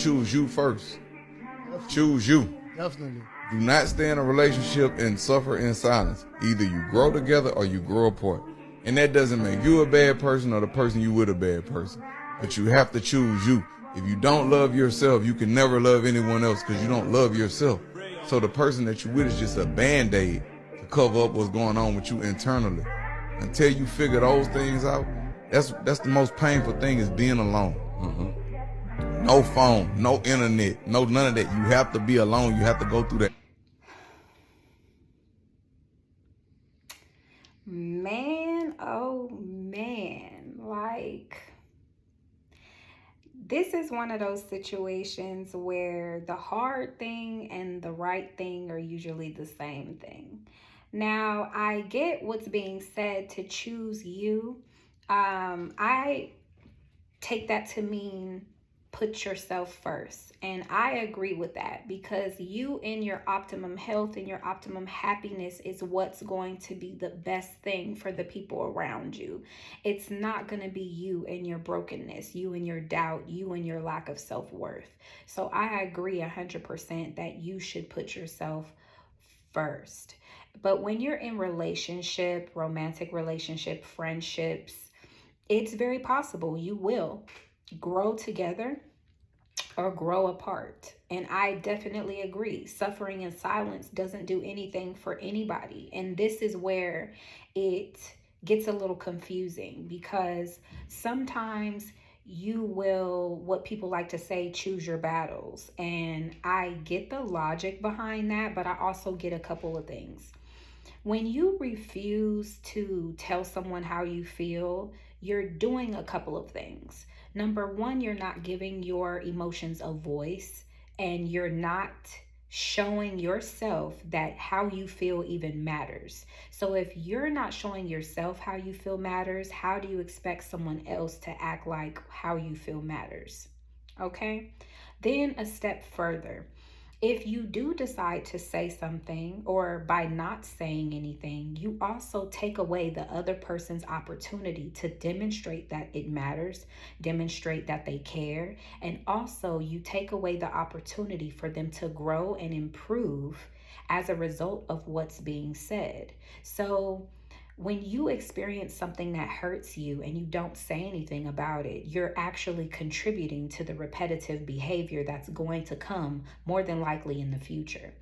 choose you first. Definitely. Choose you. Definitely. Do not stay in a relationship and suffer in silence. Either you grow together or you grow apart. And that doesn't make you a bad person or the person you with a bad person. But you have to choose you. If you don't love yourself, you can never love anyone else because you don't love yourself. So the person that you with is just a band-aid to cover up what's going on with you internally. Until you figure those things out, that's the most painful thing, is being alone. No phone, no internet, no none of that. You have to be alone. You have to go through that. Man, oh man, like, this is one of those situations where the hard thing and the right thing are usually the same thing. Now, I get what's being said to choose you. I take that to mean put yourself first. And I agree with that, because you in your optimum health and your optimum happiness is what's going to be the best thing for the people around you. It's not going to be you and your brokenness, you and your doubt, you and your lack of self-worth. So I agree 100% that you should put yourself first. But when you're in relationship, romantic relationship, friendships, it's very possible you will grow together or grow apart. And I definitely agree. Suffering in silence doesn't do anything for anybody. And this is where it gets a little confusing, because sometimes you will, what people like to say, choose your battles. And I get the logic behind that, but I also get a couple of things. When you refuse to tell someone how you feel, you're doing a couple of things. Number one, you're not giving your emotions a voice, and you're not showing yourself that how you feel even matters. So if you're not showing yourself how you feel matters, how do you expect someone else to act like how you feel matters? Okay? Then a step further. If you do decide to say something, or by not saying anything, you also take away the other person's opportunity to demonstrate that it matters, demonstrate that they care, and also you take away the opportunity for them to grow and improve as a result of what's being said. So when you experience something that hurts you and you don't say anything about it, you're actually contributing to the repetitive behavior that's going to come more than likely in the future.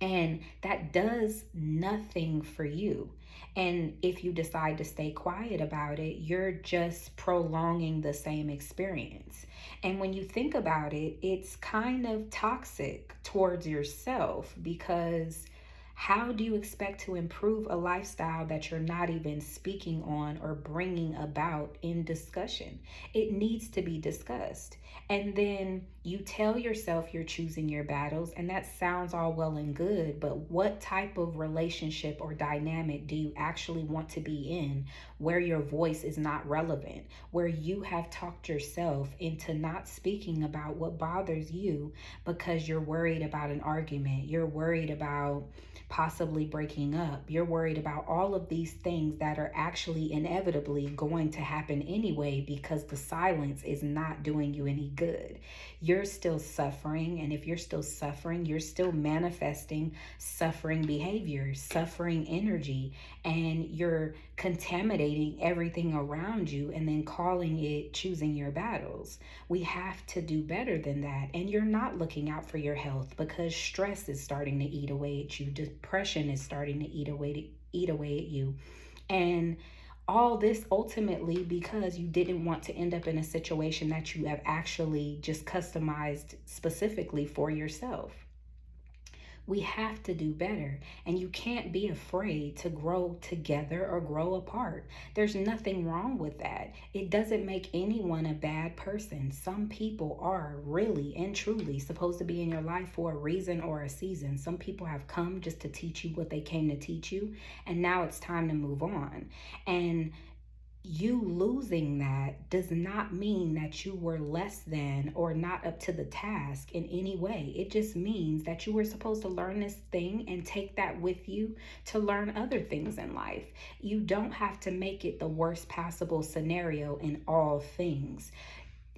And that does nothing for you. And if you decide to stay quiet about it, you're just prolonging the same experience. And when you think about it, it's kind of toxic towards yourself, because how do you expect to improve a lifestyle that you're not even speaking on or bringing about in discussion? It needs to be discussed. And then you tell yourself you're choosing your battles, and that sounds all well and good, but what type of relationship or dynamic do you actually want to be in, where your voice is not relevant, where you have talked yourself into not speaking about what bothers you because you're worried about an argument, you're worried about possibly breaking up, you're worried about all of these things that are actually inevitably going to happen anyway, because the silence is not doing you any good. You're still suffering, and if you're still suffering, you're still manifesting suffering behavior, suffering energy, and you're contaminating everything around you and then calling it choosing your battles. We have to do better than that. And you're not looking out for your health, because stress is starting to eat away at you. Depression is starting to eat away at you. And all this ultimately because you didn't want to end up in a situation that you have actually just customized specifically for yourself. We have to do better, and you can't be afraid to grow together or grow apart. There's nothing wrong with that. It doesn't make anyone a bad person. Some people are really and truly supposed to be in your life for a reason or a season. Some people have come just to teach you what they came to teach you, and now it's time to move on. And you losing that does not mean that you were less than or not up to the task in any way. It just means that you were supposed to learn this thing and take that with you to learn other things in life. You don't have to make it the worst possible scenario in all things.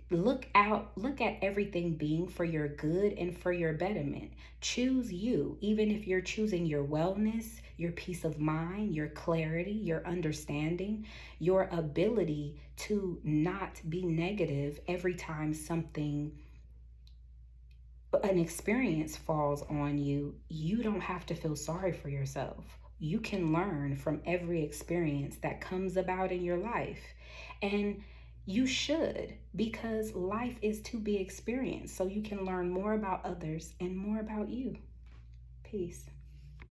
look at everything being for your good and for your betterment. Choose you, even if you're choosing your wellness, your peace of mind, your clarity, your understanding, your ability to not be negative every time an experience falls on you. You don't have to feel sorry for yourself. You can learn from every experience that comes about in your life. And you should, because life is to be experienced so you can learn more about others and more about you. Peace.